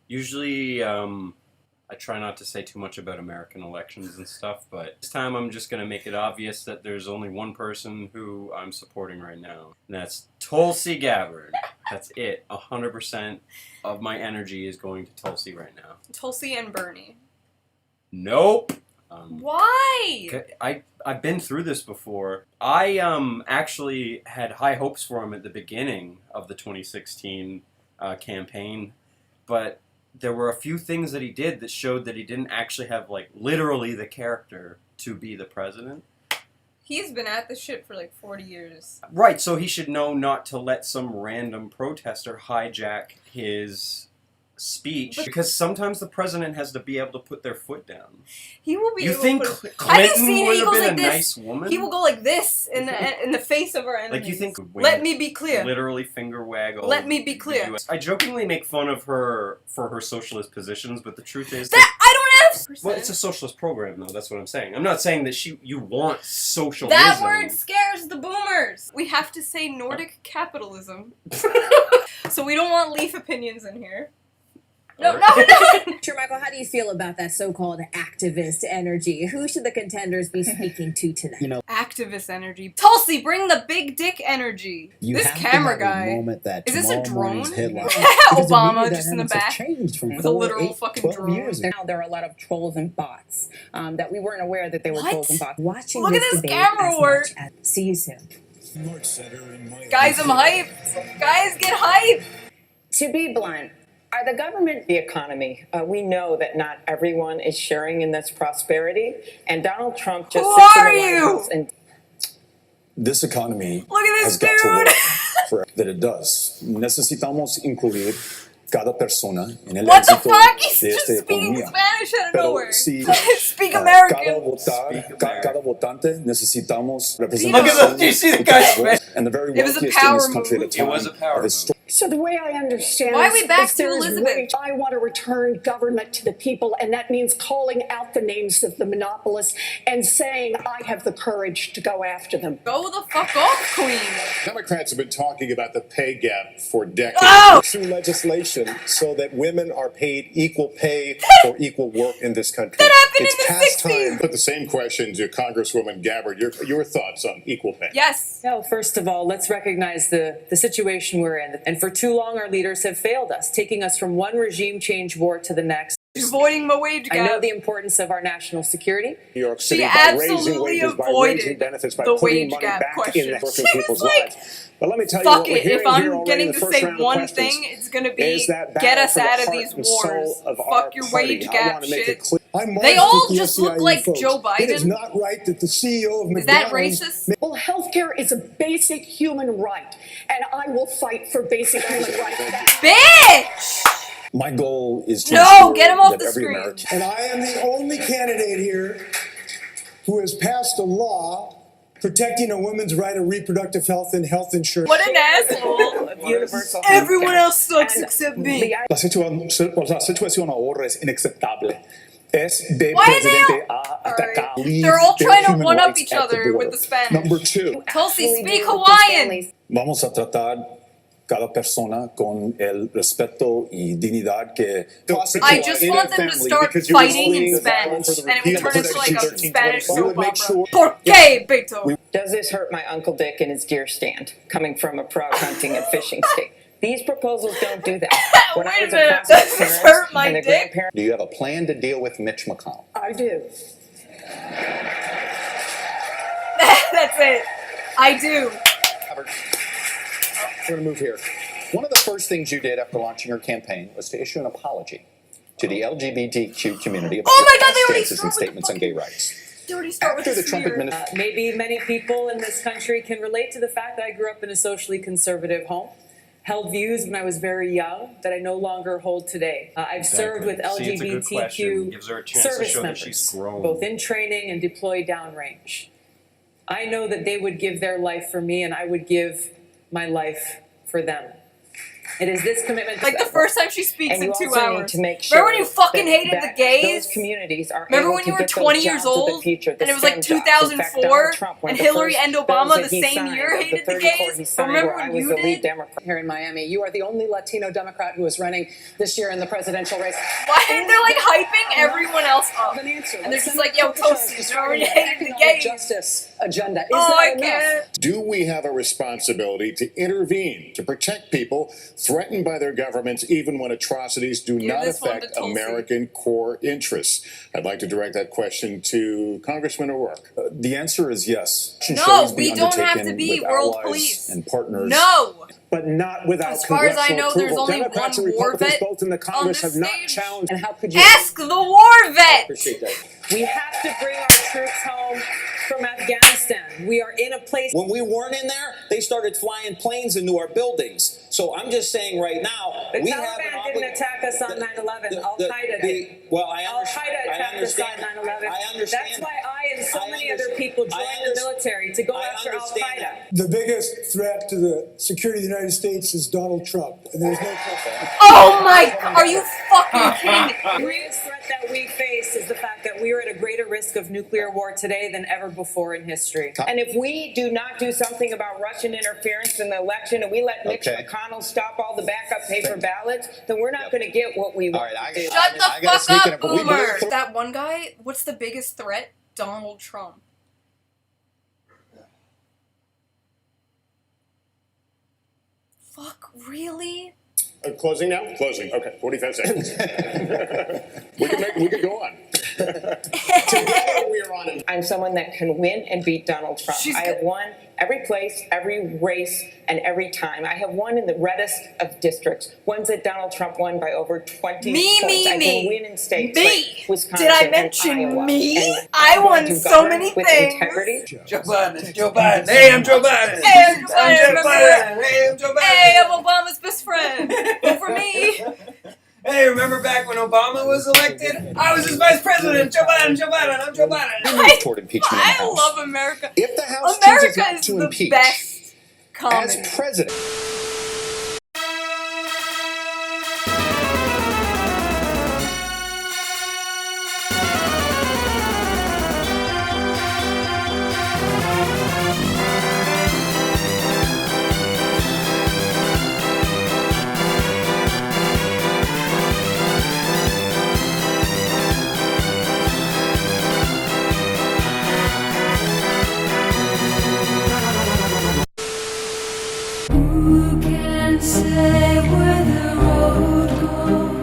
Usually, I try not to say too much about American elections and stuff, but this time I'm just going to make it obvious that there's only one person who I'm supporting right now, and that's Tulsi Gabbard. That's it. 100% of my energy is going to Tulsi right now. Tulsi and Bernie. Nope. Why? I've been through this before. I actually had high hopes for him at the beginning of the 2016 campaign, but there were a few things that he did that showed that he didn't actually have, like, literally the character to be the president. He's been at this shit for like 40 years. Right, so he should know not to let some random protester hijack his speech, because sometimes the president has to be able to put their foot down. He will be. You able think to put Clinton would have been like a this. nice woman? He will go like this in the face of our enemies. Like, you think? Let me be clear. Literally finger waggle. Let me be clear. I jokingly make fun of her for her socialist positions, but the truth is that I don't have. Well, it's a socialist program, though. That's what I'm saying. I'm not saying that you want socialism. That word scares the boomers. We have to say Nordic capitalism. So we don't want leaf opinions in here. No. Sure, Michael, how do you feel about that so-called activist energy? Who should the contenders be speaking to tonight? Activist energy. Tulsi, bring the big dick energy. This camera guy. Is this a drone? Obama just in the back with a literal fucking drone. Now there are a lot of trolls and bots that we weren't aware that they were trolls and bots. Watching Look at this camera work. See you soon. Guys, I'm hyped. Guys, get hyped. To be blunt, are the government, the economy, we know that not everyone is sharing in this prosperity, and Donald Trump just sits in the White House and this economy Look at this has got to dude. work for that it does. Necesitamos incluir cada persona en el What the éxito fuck? He's de just esta speaking economía. Spanish out of Pero nowhere. si Speak American. cada votante necesitamos Look representación. at the, you see the guy's And the very It was a wealthiest in power this country move. at the time. It was a power move. So the way I understand Why are we back is to there is Elizabeth? wage. I want to return government to the people, and that means calling out the names of the monopolists and saying I have the courage to go after them. Go the fuck off, queen. Democrats have been talking about the pay gap for decades. Oh! Through legislation so that women are paid equal pay for equal work in this country. That happened it's in the past 60s. time. Put the same question to Congresswoman Gabbard. Your thoughts on equal pay? Yes. No, first of all, let's recognize the situation we're in. And for too long, our leaders have failed us, taking us from one regime change war to the next. Avoiding the wage gap. I know the importance of our national security. New York City, She by raising absolutely wages, by avoided raising benefits, by the putting wage money gap back question. in working She people's was like, lives. But let me tell you fuck what we're it, hearing if I'm here already in getting the to first say round of one questions thing, it's gonna is be that get battle us for the out of heart these and soul wars. of Fuck our your party. wage I gap want to make shit. it clear. They all just look like Joe It is Biden. not right that the CEO of Is that McDonald's... racist? Well, healthcare is a basic human right, and I will fight for basic human rights. Bitch! My goal is to No, ensure get him off that the every screen. American And I am the only candidate here who has passed a law protecting a woman's right of reproductive health and health insurance. What an asshole. universal Everyone healthcare. else sucks And except me. La situación ahora es inaceptable. Es de Why are they presidente all- a atacar. Alright. They're all trying to human one-up rights each at the other with border. the Spanish. Number two, Tulsi, Actually speak deal with these Hawaiian. families. vamos a tratar cada persona con el respeto y dignidad que I just want them to start fighting in Spanish, and it will turn into like a Spanish soap opera. ¿Por qué, Beto? Does this hurt my Uncle Dick in his deer stand, coming from a proud hunting and fishing state? These proposals don't do that. When I Wait a was a minute, prospect does this parent hurt my and a dick? grandparent, Do you have a plan to deal with Mitch McConnell? I do. That's it. I do. We're going to move here. One of the first things you did after launching your campaign was to issue an apology to the LGBTQ community about Oh my your God, they past already stances start and with the statements on gay rights. They already start After with the the Trump smear. administration, Maybe many people in this country can relate to the fact that I grew up in a socially conservative home, held views when I was very young that I no longer hold today. I've served with See, it's a good question. LGBTQ Gives her a chance to service show that members, she's grown. both in training and deployed downrange. I know that they would give their life for me, and I would give my life for them. It is this commitment. Like the first time she speaks And in you 2 also need hours. to make sure Remember when you fucking that- hated that the gays? Those communities are Remember able when to you were get those 20 years jobs of the old? future, the And it was like STEM jobs. In fact, 2004, Donald Trump, one and of the Hillary first and bills Obama that the he same signed, year of hated the 34 he gays? signed, Remember where I when was you the did? lead Democrat. Here in Miami, you are the only Latino Democrat who is running this year in the presidential race. Why are they like hyping everyone else up? An answer. And they're just like, yo, Toasty, you already hated the gays. Justice agenda. Is Oh, that I enough? can't. Do we have a responsibility to intervene, to protect people threatened by their governments, even when atrocities do Give not this one to affect Tulsi. American core interests? I'd like to direct that question to Congressman O'Rourke. The answer is yes. No, we don't have to be world police. And partners. No. But not without As far as I congressional know, there's approval. only Democrats one and war Republicans vet both in the Congress on have this not stage. challenged. And how could you Ask the war vet. Appreciate that. We have to bring our troops home from Afghanistan. We are in a place. When we weren't in there, they started flying planes into our buildings. So I'm just saying right now, The we have an Taliban didn't attack us on 9/11. Al-Qaeda did. Well, I Al-Qaeda attacked us on 9/11. I understand. That's why I and so I many under- other people I joined under- the military to go I after understand Al-Qaeda. that. The biggest threat to the security of the United States is Donald Trump, and there's no question. Oh my, are you fucking kidding me? The greatest threat that we face is the fact that we are at a greater risk of nuclear war today than ever before in history. And if we do not do something about Russian interference in the election and we let Mitch McConnell stop all the backup paper ballots, then we're not going to get what we want. Shut the fuck up, boomer. That one guy, what's the biggest threat? Donald Trump. Fuck, really? Closing now? Closing. Okay, 45 seconds. we could go on. Together we are on it. I'm someone that can win and beat Donald Trump. I have won every place, every race, and every time. I have won in the reddest of districts, ones that Donald Trump won by over 20 points. I can win in states like Wisconsin Did I and mention Iowa. me? And I I'm won going to so govern many with things. integrity. Joe Biden. Joe Biden. Hey, I'm Joe Biden. Hey, I'm Joe Biden. Remember? Hey, I'm Joe Biden. Hey, I'm Obama's best friend. Vote for me. Hey, remember back when Obama was elected? I was his vice president. Joe Biden, Joe Biden, I'm Joe Biden. Toward impeachment in the I House. love America. If the House America chooses not is to the impeach best comedy. as president. Who can say where the road goes?